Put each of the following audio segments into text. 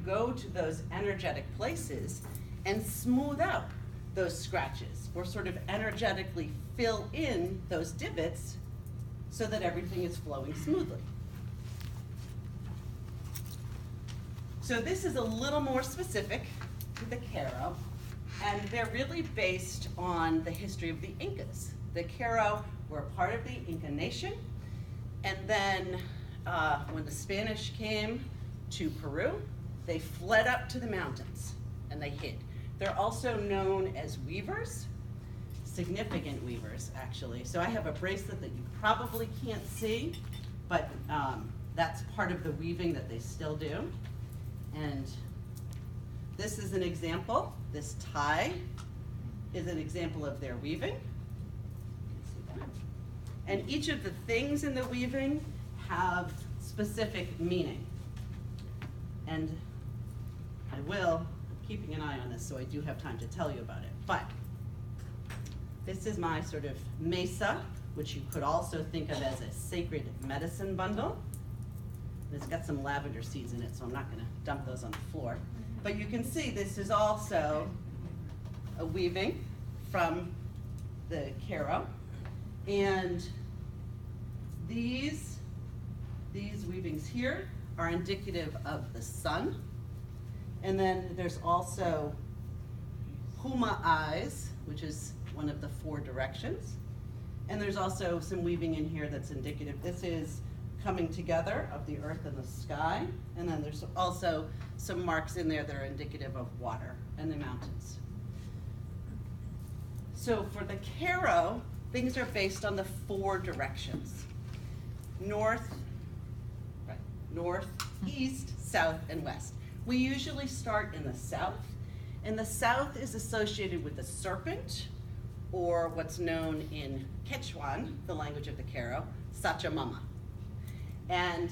go to those energetic places and smooth out those scratches, or sort of energetically fill in those divots so that everything is flowing smoothly. So this is a little more specific to the Q'ero, and they're really based on the history of the Incas. The Q'ero were part of the Inca nation, and then when the Spanish came to Peru, they fled up to the mountains and they hid. They're also known as weavers, significant weavers, actually. So I have a bracelet that you probably can't see, but that's part of the weaving that they still do. And this is an example. This tie is an example of their weaving. And each of the things in the weaving have specific meaning. And I will, keeping an eye on this so I do have time to tell you about it. But this is my sort of mesa, which you could also think of as a sacred medicine bundle. It's got some lavender seeds in it, so I'm not gonna dump those on the floor. But you can see this is also a weaving from the Q'ero. And these weavings here are indicative of the sun. And then there's also Puma eyes, which is one of the 4 directions. And there's also some weaving in here that's indicative. This is coming together of the earth and the sky. And then there's also some marks in there that are indicative of water and the mountains. So for the Q'ero, things are based on the 4 directions. North, east, south, and west. We usually start in the south, and the south is associated with the serpent, or what's known in Quechuan, the language of the Q'ero, Sachamama. And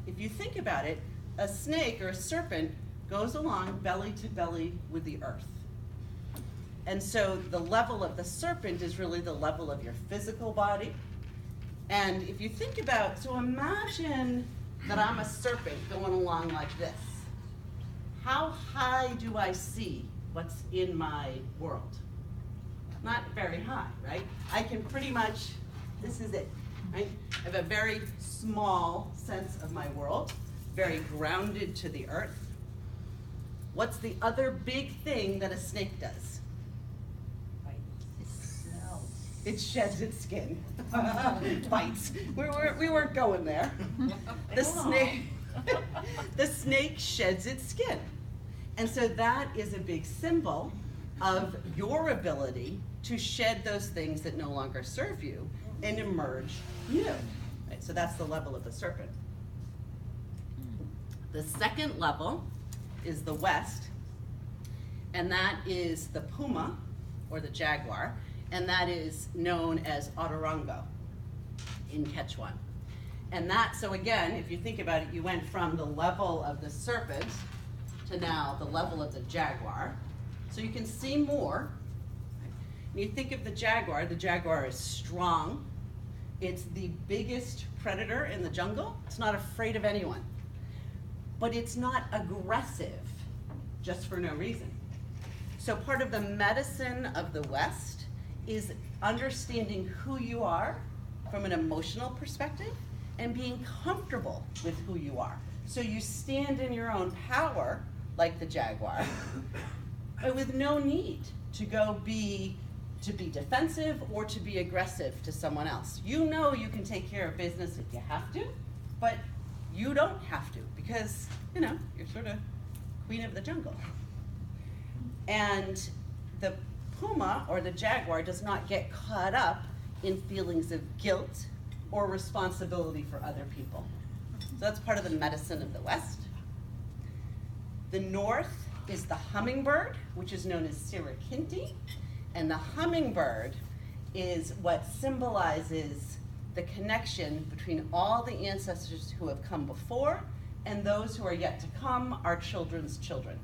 if you think about it, a snake or a serpent goes along belly to belly with the earth. And so the level of the serpent is really the level of your physical body. And if you think about, so imagine that I'm a serpent going along like this. How high do I see what's in my world? Not very high, right? I can pretty much, this is it, right? I have a very small sense of my world, very grounded to the earth. What's the other big thing that a snake does? It sheds its skin. Bites. We weren't going there. The snake sheds its skin. And so that is a big symbol of your ability to shed those things that no longer serve you and emerge new. Right, so that's the level of the serpent. The second level is the west, and that is the puma, or the jaguar, and that is known as Autorongo in Quechuan. And that, so again, if you think about it, you went from the level of the serpent to now the level of the jaguar. So you can see more. When you think of the jaguar is strong. It's the biggest predator in the jungle. It's not afraid of anyone. But it's not aggressive just for no reason. So part of the medicine of the West is understanding who you are from an emotional perspective and being comfortable with who you are. So you stand in your own power, like the jaguar, but with no need to be defensive or to be aggressive to someone else. You know you can take care of business if you have to, but you don't have to because, you know, you're sort of queen of the jungle. And the puma, or the jaguar, does not get caught up in feelings of guilt or responsibility for other people. So that's part of the medicine of the West. The north is the hummingbird, which is known as Sirakinti, and the hummingbird is what symbolizes the connection between all the ancestors who have come before and those who are yet to come, our children's children.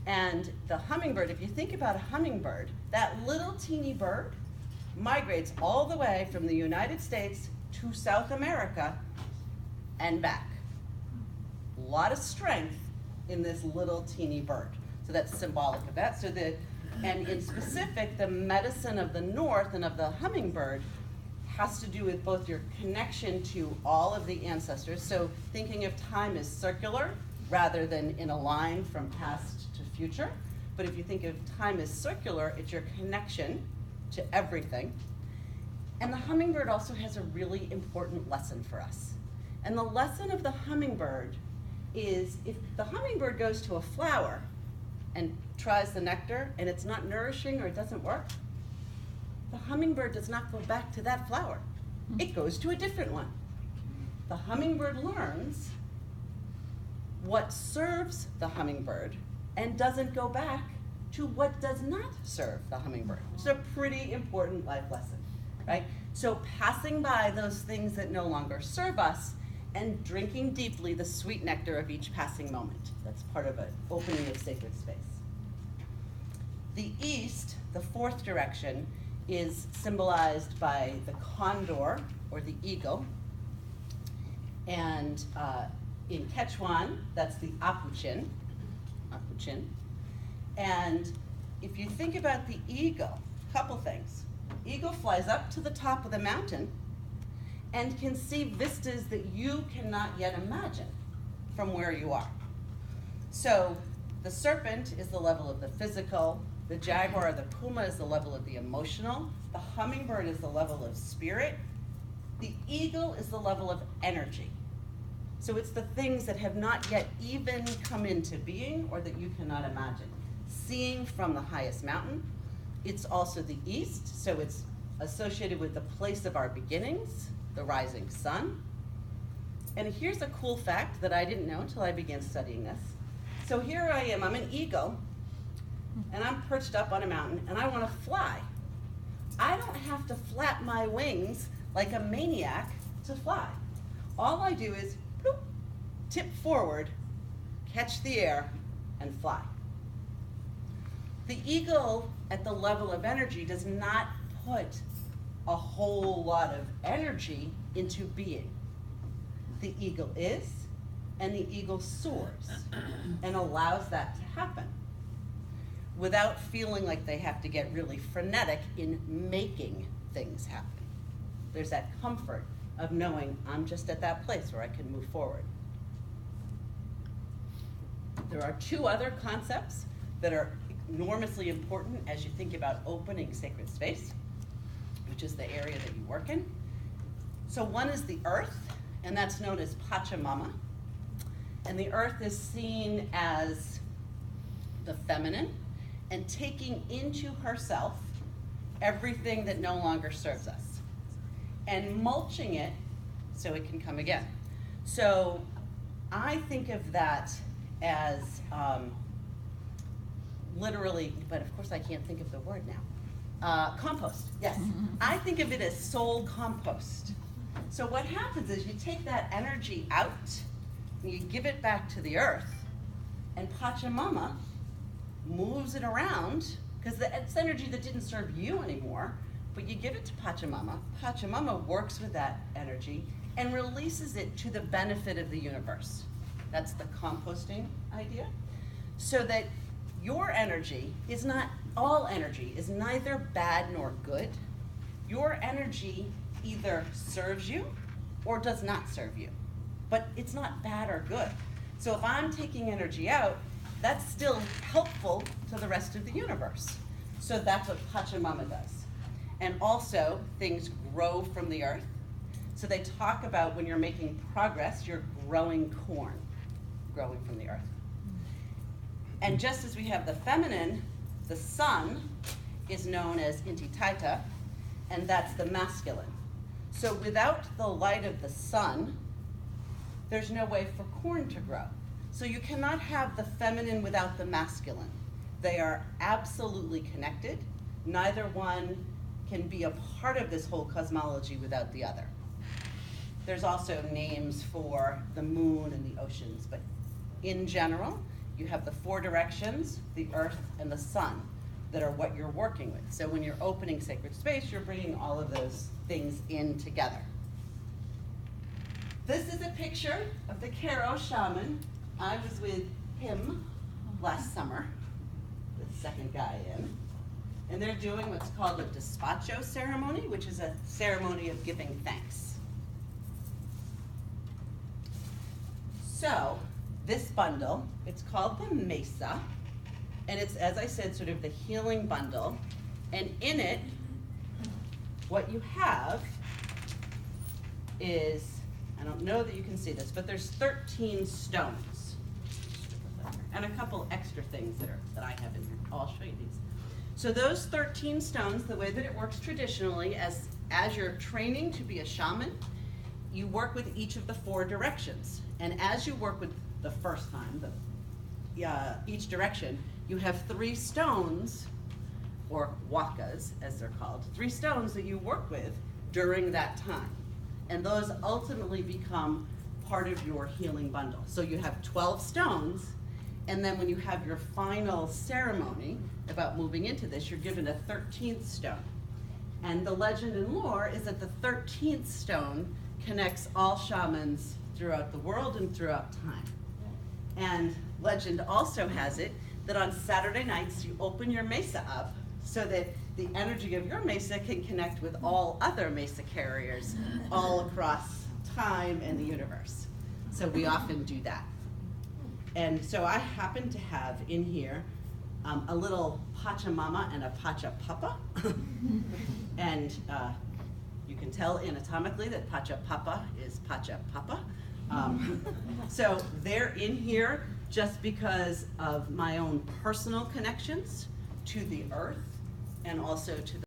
And the hummingbird, if you think about a hummingbird, that little teeny bird migrates all the way from the United States to South America and back. lot of strength in this little teeny bird. So that's symbolic of that. So and in specific, the medicine of the north and of the hummingbird has to do with both your connection to all of the ancestors. So thinking of time as circular rather than in a line from past to future. But if you think of time as circular, it's your connection to everything. And the hummingbird also has a really important lesson for us. And the lesson of the hummingbird is if the hummingbird goes to a flower and tries the nectar and it's not nourishing or it doesn't work, the hummingbird does not go back to that flower. It goes to a different one. The hummingbird learns what serves the hummingbird and doesn't go back to what does not serve the hummingbird. It's a pretty important life lesson, right? So passing by those things that no longer serve us and drinking deeply the sweet nectar of each passing moment. That's part of an opening of sacred space. The east, the fourth direction, is symbolized by the condor, or the eagle. And in Quechuan, that's the apuchin. And if you think about the eagle, a couple things. Eagle flies up to the top of the mountain and can see vistas that you cannot yet imagine from where you are. So the serpent is the level of the physical, the jaguar or the puma is the level of the emotional, the hummingbird is the level of spirit, the eagle is the level of energy. So it's the things that have not yet even come into being or that you cannot imagine. Seeing from the highest mountain, it's also the east, so it's associated with the place of our beginnings, the rising sun. And here's a cool fact that I didn't know until I began studying this. So here I am, I'm an eagle, and I'm perched up on a mountain, and I want to fly. I don't have to flap my wings like a maniac to fly. All I do is bloop, tip forward, catch the air, and fly. The eagle at the level of energy does not put a whole lot of energy into being. The eagle is, and the eagle soars and allows that to happen without feeling like they have to get really frenetic in making things happen. There's that comfort of knowing I'm just at that place where I can move forward. There are two other concepts that are enormously important as you think about opening sacred space, which is the area that you work in. So one is the earth, and that's known as Pachamama. And the earth is seen as the feminine and taking into herself everything that no longer serves us and mulching it so it can come again. So I think of that as literally, but of course I can't think of the word now. Compost, yes. I think of it as soul compost. So what happens is you take that energy out and you give it back to the earth, and Pachamama moves it around because it's energy that didn't serve you anymore, but you give it to Pachamama. Pachamama works with that energy and releases it to the benefit of the universe. That's the composting idea. So that your energy is not, all energy is neither bad nor good. Your energy either serves you or does not serve you, but it's not bad or good. So if I'm taking energy out, that's still helpful to the rest of the universe. So that's what Pachamama does. And also, things grow from the earth. So they talk about when you're making progress, you're growing corn, growing from the earth. And just as we have the feminine, the sun is known as Intitaita, and that's the masculine. So without the light of the sun, there's no way for corn to grow. So you cannot have the feminine without the masculine. They are absolutely connected. Neither one can be a part of this whole cosmology without the other. There's also names for the moon and the oceans, but in general, you have the four directions, the earth and the sun, that are what you're working with. So when you're opening sacred space, you're bringing all of those things in together. This is a picture of the Karo shaman I was with him last summer, the second guy in, and they're doing what's called a despacho ceremony, which is a ceremony of giving thanks. So, this bundle, it's called the Mesa, and it's, as I said, sort of the healing bundle, and in it, what you have is, I don't know that you can see this, but there's 13 stones, and a couple extra things that I have in here. I'll show you these. So those 13 stones, the way that it works traditionally, as you're training to be a shaman, you work with each of the 4 directions. And as you work with the first time, each direction, you have 3 stones, or wakas as they're called, 3 stones that you work with during that time. And those ultimately become part of your healing bundle. So you have 12 stones, and then when you have your final ceremony about moving into this, you're given a 13th stone. And the legend and lore is that the 13th stone connects all shamans throughout the world and throughout time. And legend also has it that on Saturday nights you open your mesa up so that the energy of your mesa can connect with all other mesa carriers all across time and the universe. So we often do that. And so I happen to have in here a little Pachamama and a Pachapapa. And you can tell anatomically that Pachapapa is Pachapapa. So they're in here just because of my own personal connections to the earth and also to the